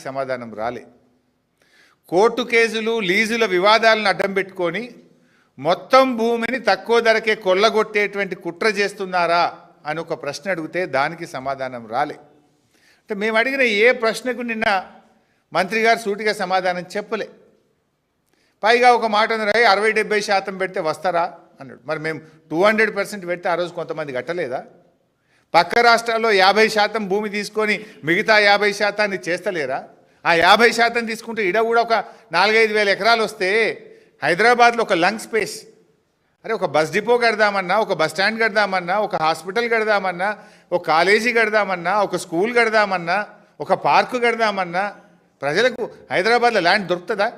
సమాధానం రాలే. కోర్టు కేసులు లీజుల వివాదాలను అడ్డం పెట్టుకొని మొత్తం భూమిని తక్కువ ధరకే కొల్లగొట్టేటువంటి కుట్ర చేస్తున్నారా అని ఒక ప్రశ్న అడిగితే దానికి సమాధానం రాలే. అంటే మేము అడిగిన ఏ ప్రశ్నకు నిన్న మంత్రి గారు సూటిగా సమాధానం చెప్పలే. పైగా ఒక మాట అన్నారు, 60-70% పెడితే వస్తారా అన్నాడు. మరి మేము 200% పెడితే ఆ రోజు కొంతమంది కట్టలేదా? పక్క రాష్ట్రాల్లో 50% భూమి తీసుకొని మిగతా 50% చేస్తలేరా? ఆ 50% తీసుకుంటే ఇడ కూడా ఒక 4-5 వేల ఎకరాలు వస్తే హైదరాబాద్లో ఒక లంగ్ స్పేస్, అరే ఒక బస్ డిపో కడదామన్నా, ఒక బస్ స్టాండ్ కడదామన్నా, ఒక హాస్పిటల్ కడదామన్నా, ఒక కాలేజీ కడదామన్నా, ఒక స్కూల్ కడదామన్నా, ఒక పార్కు కడదామన్నా ప్రజలకు హైదరాబాద్లో ల్యాండ్ దొరుకుతుందా?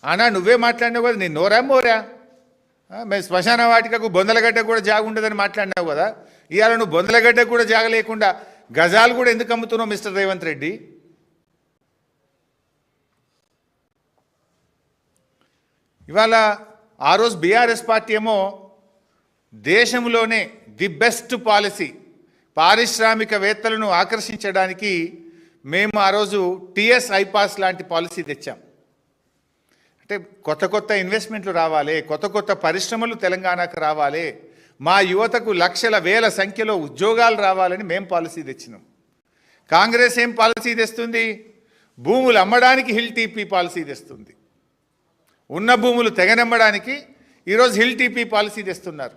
అన్నా నువ్వే మాట్లాడినావు కదా, నీ నోరా మోరా? మేము శ్మశాన వాటికకు బొందలగడ్డ కూడా జాగ ఉండదని మాట్లాడినావు కదా. ఇవాళ నువ్వు బొందలగడ్డ కూడా జాగ లేకుండా గజాలు కూడా ఎందుకు అమ్ముతున్నావు మిస్టర్ రేవంత్ రెడ్డి? ఇవాళ ఆ రోజు బీఆర్ఎస్ పార్టీ ఏమో దేశంలోనే ది బెస్ట్ పాలసీ, పారిశ్రామికవేత్తలను ఆకర్షించడానికి మేము ఆ రోజు టీఎస్ ఐపాస్ లాంటి పాలసీ తెచ్చాం. అంటే కొత్త కొత్త ఇన్వెస్ట్మెంట్లు రావాలి, కొత్త కొత్త పరిశ్రమలు తెలంగాణకు రావాలి, మా యువతకు లక్షల వేల సంఖ్యలో ఉద్యోగాలు రావాలని మేము పాలసీ తెచ్చినాం. కాంగ్రెస్ ఏం పాలసీ తెస్తుంది? భూములు అమ్మడానికి హిల్ టీపీ పాలసీ తెస్తుంది. ఉన్న భూములు తెగనమ్మడానికి ఈరోజు హిల్ టీపీ పాలసీ తెస్తున్నారు.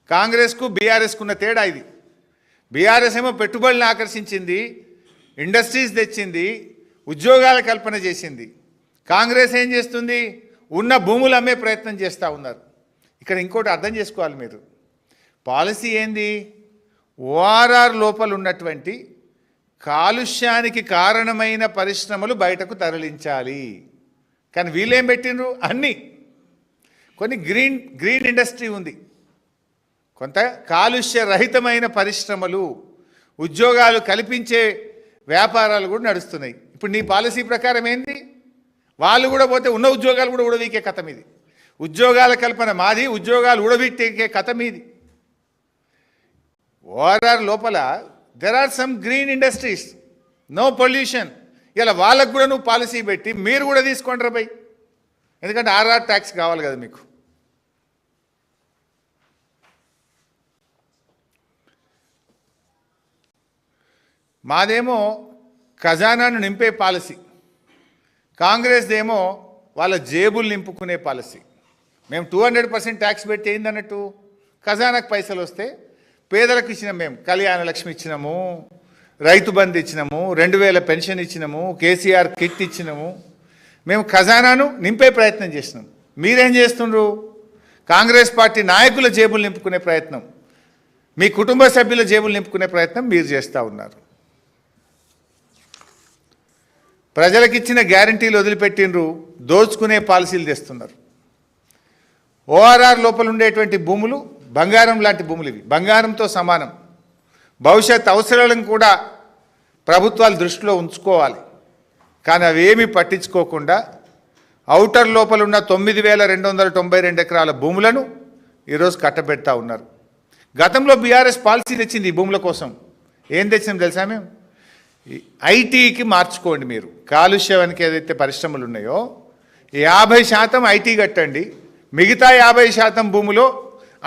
కాంగ్రెస్కు బీఆర్ఎస్కు ఉన్న తేడా ఇది. బీఆర్ఎస్ ఏమో పెట్టుబడులను ఆకర్షించింది, ఇండస్ట్రీస్ తెచ్చింది, ఉద్యోగాల కల్పన చేసింది. కాంగ్రెస్ ఏం చేస్తుంది? ఉన్న భూములు అమ్మే ప్రయత్నం చేస్తూ ఉన్నారు. ఇక్కడ ఇంకోటి అర్థం చేసుకోవాలి మీరు. పాలసీ ఏంది? ఓఆర్ఆర్ లోపల ఉన్నటువంటి కాలుష్యానికి కారణమైన పరిశ్రమలు బయటకు తరలించాలి. కానీ వీళ్ళేం పెట్టినరు? అన్నీ కొన్ని గ్రీన్ ఇండస్ట్రీ ఉంది, కొంత కాలుష్య రహితమైన పరిశ్రమలు, ఉద్యోగాలు కల్పించే వ్యాపారాలు కూడా నడుస్తున్నాయి. ఇప్పుడు నీ పాలసీ ప్రకారం ఏంది? వాళ్ళు కూడా పోతే ఉన్న ఉద్యోగాలు కూడా ఉడవీకే కథ మీది. ఉద్యోగాల కల్పన మాది, ఉద్యోగాలు ఉడబెట్టే కథ మీది. ఓఆర్ఆర్ లోపల there are some green industries, no pollution. ఇలా వాళ్ళకు కూడా నువ్వు పాలసీ పెట్టి మీరు కూడా తీసుకోండి రా బై, ఎందుకంటే ఆర్ఆర్ ట్యాక్స్ కావాలి కదా మీకు. మాదేమో ఖజానాను నింపే పాలసీ, కాంగ్రెస్ ఏమో వాళ్ళ జేబులు నింపుకునే పాలసీ. మేము 200% ట్యాక్స్ పెట్టి ఏందన్నట్టు ఖజానాకు పైసలు వస్తే పేదలకు ఇచ్చినాం. మేము కళ్యాణ లక్ష్మి ఇచ్చినాము, రైతు బంధు ఇచ్చినాము, 2000 పెన్షన్ ఇచ్చినాము, కేసీఆర్ కిట్ ఇచ్చినాము. మేము ఖజానాను నింపే ప్రయత్నం చేసినాం. మీరేం చేస్తుండ్రు? కాంగ్రెస్ పార్టీ నాయకుల జేబులు నింపుకునే ప్రయత్నం, మీ కుటుంబ సభ్యుల జేబులు నింపుకునే ప్రయత్నం మీరు చేస్తూ ఉన్నారు. ప్రజలకు ఇచ్చిన గ్యారంటీలు వదిలిపెట్టిండ్రు, దోచుకునే పాలసీలు తెస్తున్నారు. ఓఆర్ఆర్ లోపల ఉండేటువంటి భూములు బంగారం లాంటి భూములు, ఇవి బంగారంతో సమానం. భవిష్యత్ అవసరాలను కూడా ప్రభుత్వాలు దృష్టిలో ఉంచుకోవాలి. కానీ అవేమీ పట్టించుకోకుండా ఔటర్ లోపల ఉన్న 9292 ఎకరాల భూములను ఈరోజు కట్టబెడతా ఉన్నారు. గతంలో బీఆర్ఎస్ పాలసీ తెచ్చింది ఈ భూముల కోసం. ఏం తెచ్చినాం తెలుసా? మేము ఐటీకి మార్చుకోండి. మీరు కాలుష్యానికి ఏదైతే పరిశ్రమలు ఉన్నాయో 50% ఐటీ కట్టండి, మిగతా 50% భూమిలో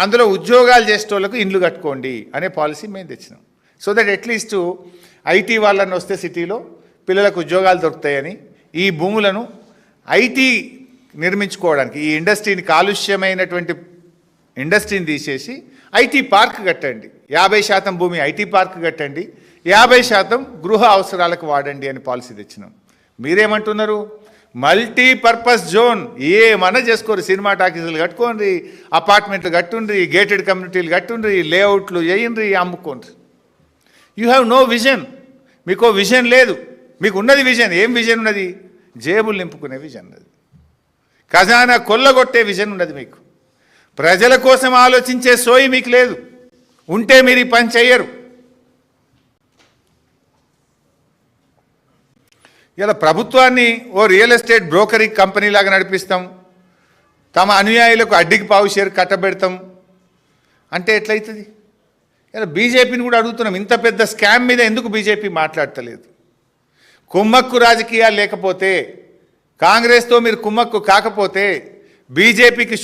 అందులో ఉద్యోగాలు చేసేటోళ్ళకు ఇండ్లు కట్టుకోండి అనే పాలసీ మేము తెచ్చినాం. సో దట్ అట్లీస్ట్ ఐటీ వాళ్ళని వస్తే సిటీలో పిల్లలకు ఉద్యోగాలు దొరుకుతాయని ఈ భూములను ఐటీ నిర్మించుకోవడానికి, ఈ ఇండస్ట్రీని కాలుష్యమైనటువంటి ఇండస్ట్రీని తీసేసి ఐటీ పార్క్ కట్టండి, 50% భూమి ఐటీ పార్క్ కట్టండి, 50% గృహ అవసరాలకు వాడండి అని పాలసీ తెచ్చినాం. మీరేమంటున్నారు? మల్టీపర్పస్ జోన్ ఏమన్నా చేసుకోరు, సినిమా టాకీసులు కట్టుకోండి, అపార్ట్మెంట్లు కట్టుండ్రి, గేటెడ్ కమ్యూనిటీలు కట్టుండ్రి, లేఅవుట్లు వేయండి, అమ్ముకోండి. You have no vision. మీకు విజన్ లేదు. మీకు ఉన్నది విజన్. ఏం విజన్ ఉన్నది? జేబులు నింపుకునే విజన్ ఉన్నది, ఖజానా కొల్లగొట్టే విజన్ ఉన్నది మీకు. ప్రజల కోసం ఆలోచించే సోయి మీకు లేదు. ఉంటే మీరు ఈ పని చెయ్యరు. ఇలా ప్రభుత్వాన్ని ఓ రియల్ ఎస్టేట్ బ్రోకరీ కంపెనీ లాగా నడిపిస్తాం, తమ అనుయాయులకు అడ్డికి పావు షేర్ కట్టబెడతాం అంటే ఎట్లయితుంది? ఇలా బీజేపీని కూడా అడుగుతున్నాం, ఇంత పెద్ద స్కామ్ మీద ఎందుకు బీజేపీ మాట్లాడతలేదు? కుమ్మక్కు రాజకీయాలు లేకపోతే, కాంగ్రెస్తో మీరు కుమ్మక్కు కాకపోతే, బీజేపీకి